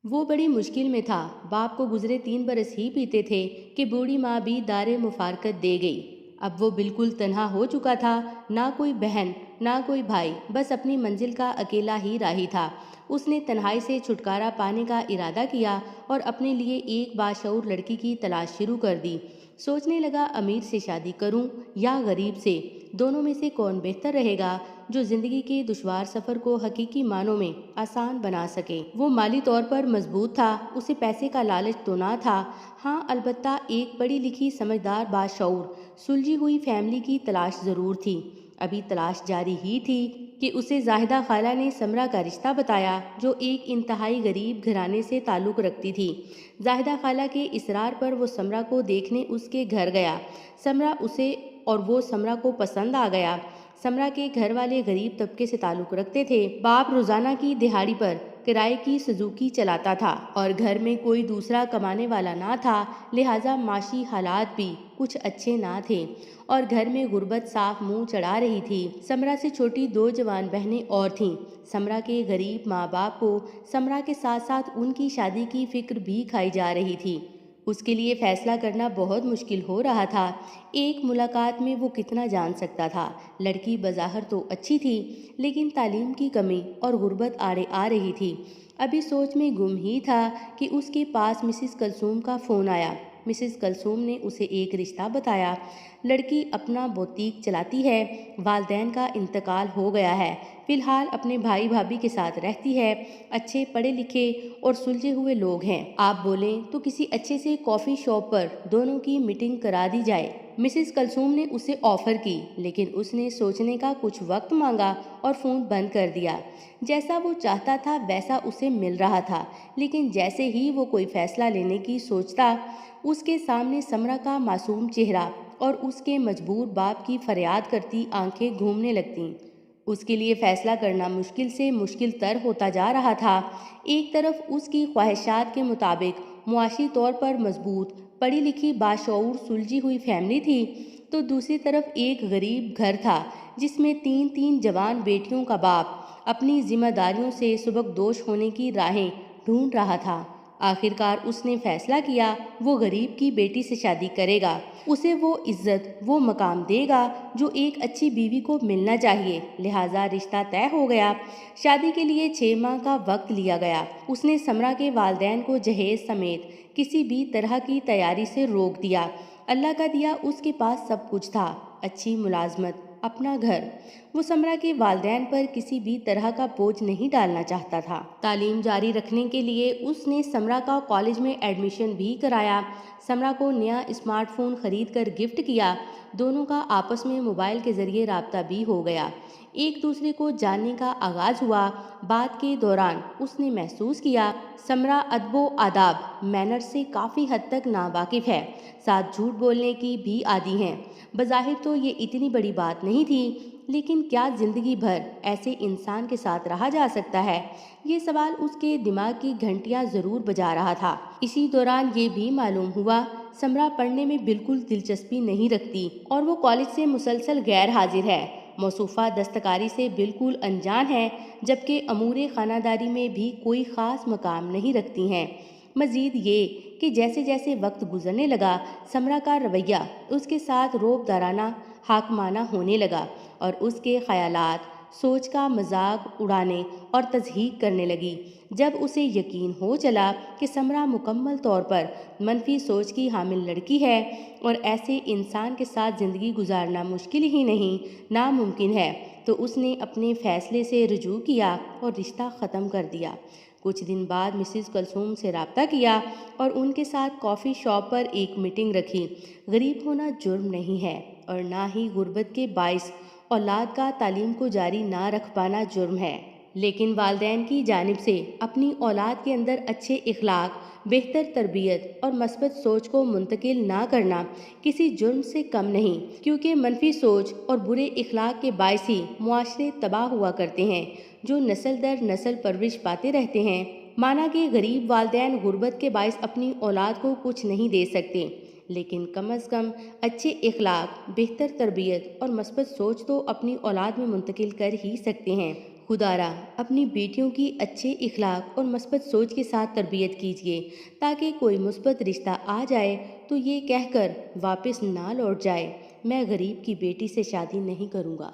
वो बड़ी मुश्किल में था। बाप को गुजरे 3 बरस ही बीते थे कि बूढ़ी माँ भी दारे मुफारकत दे गई। अब वो बिल्कुल तन्हा हो चुका था। ना कोई बहन, ना कोई भाई, बस अपनी मंजिल का अकेला ही राही था। उसने तन्हाई से छुटकारा पाने का इरादा किया और अपने लिए एक बाशऊर लड़की की तलाश शुरू कर दी। सोचने लगा, अमीर से शादी करूं या गरीब से, दोनों में से कौन बेहतर रहेगा, जो जिंदगी के दुश्वार सफर को हकीकी मानों में आसान बना सके। वो माली तौर पर मजबूत था, उसे पैसे का लालच तो ना था। हाँ, अलबत्ता एक पढ़ी लिखी समझदार बाशऊर सुलझी हुई फैमिली की तलाश जरूर थी। अभी तलाश जारी ही थी कि उसे जाहिदा खाला ने समरा का रिश्ता बताया, जो एक इंतहाई गरीब घराने से ताल्लुक़ रखती थी। जाहिदा खाला के इसरार पर वो समरा को देखने उसके घर गया। समरा उसे और वो समरा को पसंद आ गया। समरा के घर वाले गरीब तबके से ताल्लुक़ रखते थे। बाप रोजाना की दिहाड़ी पर किराए की सुजुकी चलाता था और घर में कोई दूसरा कमाने वाला ना था, लिहाजा माशी हालात भी कुछ अच्छे ना थे और घर में गुर्बत साफ मुंह चढ़ा रही थी। समरा से छोटी 2 जवान बहनें और थीं। समरा के गरीब माँ बाप को समरा के साथ साथ उनकी शादी की फिक्र भी खाई जा रही थी। उसके लिए फैसला करना बहुत मुश्किल हो रहा था। एक मुलाकात में वो कितना जान सकता था। लड़की बज़ाहिर तो अच्छी थी, लेकिन तालीम की कमी और गुर्बत आड़े आ रही थी। अभी सोच में गुम ही था कि उसके पास मिसिस कलसूम का फ़ोन आया। मिसिस कलसूम ने उसे एक रिश्ता बताया। लड़की अपना बुटीक चलाती है, वालदैन का इंतकाल हो गया है, फिलहाल अपने भाई भाभी के साथ रहती है, अच्छे पढ़े लिखे और सुलझे हुए लोग हैं। आप बोलें तो किसी अच्छे से कॉफ़ी शॉप पर दोनों की मीटिंग करा दी जाए। मिसिस कलसूम ने उसे ऑफर की, लेकिन उसने सोचने का कुछ वक्त मांगा और फ़ोन बंद कर दिया। जैसा वो चाहता था वैसा उसे मिल रहा था, लेकिन जैसे ही वो कोई फैसला लेने की सोचता, उसके सामने समरा का मासूम चेहरा और उसके मजबूर बाप की फरियाद करती आंखें घूमने लगतीं। उसके लिए फैसला करना मुश्किल से मुश्किल तर होता जा रहा था। एक तरफ उसकी ख्वाहिशात के मुताबिक मुआशी तौर पर मजबूत, पढ़ी लिखी, बाशऊर, सुलझी हुई फैमिली थी, तो दूसरी तरफ एक गरीब घर था जिसमें 3 3 जवान बेटियों का बाप अपनी जिम्मेदारियों से सुबकदोश होने की राहें ढूंढ रहा था। आखिरकार उसने फैसला किया, वो गरीब की बेटी से शादी करेगा। उसे वो इज्जत, वो मकाम देगा जो एक अच्छी बीवी को मिलना चाहिए। लिहाजा रिश्ता तय हो गया। शादी के लिए 6 माह का वक्त लिया गया। उसने समरा के वालदैन को जहेज समेत किसी भी तरह की तैयारी से रोक दिया। अल्लाह का दिया उसके पास सब कुछ था, अच्छी मुलाजमत, अपना घर। वो समरा के वालदैन पर किसी भी तरह का बोझ नहीं डालना चाहता था। तालीम जारी रखने के लिए उसने समरा का कॉलेज में एडमिशन भी कराया। समरा को नया स्मार्टफोन खरीद कर गिफ्ट किया। दोनों का आपस में मोबाइल के जरिए राब्ता भी हो गया। एक दूसरे को जानने का आगाज हुआ। बात के दौरान उसने महसूस किया, समरा अदबो आदाब, मैनर से काफ़ी हद तक नावाकिफ़ है, साथ झूठ बोलने की भी आदी हैं। बज़ाहिर तो ये इतनी बड़ी बात नहीं थी, लेकिन क्या जिंदगी भर ऐसे इंसान के साथ रहा जा सकता है? ये सवाल उसके दिमाग की घंटियां जरूर बजा रहा था। इसी दौरान ये भी मालूम हुआ, समरा पढ़ने में बिल्कुल दिलचस्पी नहीं रखती और वो कॉलेज से मुसलसल गैर हाजिर है। मौसूफा दस्तकारी से बिल्कुल अनजान है, जबकि अमूरे खानादारी में भी कोई ख़ास मकाम नहीं रखती हैं। मज़ीद ये कि जैसे जैसे वक्त गुजरने लगा, समरा का रवैया उसके साथ रोबदाराना, हाकमाना होने लगा और उसके ख़यालात सोच का मजाक उड़ाने और तज़हीक करने लगी। जब उसे यकीन हो चला कि समरा मुकम्मल तौर पर मनफी सोच की हामिल लड़की है और ऐसे इंसान के साथ ज़िंदगी गुजारना मुश्किल ही नहीं, नामुमकिन है, तो उसने अपने फ़ैसले से रुजू किया और रिश्ता ख़त्म कर दिया। कुछ दिन बाद मिसिस कलसूम से रब्ता किया और उनके साथ कॉफ़ी शॉप पर एक मीटिंग रखी। गरीब होना जुर्म नहीं है और ना ही गुर्बत के बाइस औलाद का तालीम को जारी ना रख पाना जुर्म है, लेकिन वालदैन की जानिब से अपनी औलाद के अंदर अच्छे इखलाक, बेहतर तरबियत और मस्बत सोच को मुंतकिल ना करना किसी जुर्म से कम नहीं, क्योंकि मनफी सोच और बुरे इखलाक के बायस ही मुआशरे तबाह हुआ करते हैं, जो नस्ल दर नस्ल परवरिश पाते रहते हैं। माना कि गरीब वालदैन गुर्बत के बायस अपनी औलाद को कुछ नहीं दे सकते, लेकिन कम अज़ कम अच्छे इखलाक, बेहतर तरबियत और मस्बत सोच तो अपनी औलाद में मुंतकिल कर ही सकते हैं। خدارا اپنی بیٹیوں کی اچھے اخلاق اور مثبت سوچ کے ساتھ تربیت کیجیے تاکہ کوئی مثبت رشتہ آ جائے تو یہ کہہ کر واپس نہ لوٹ جائے میں غریب کی بیٹی سے شادی نہیں کروں گا۔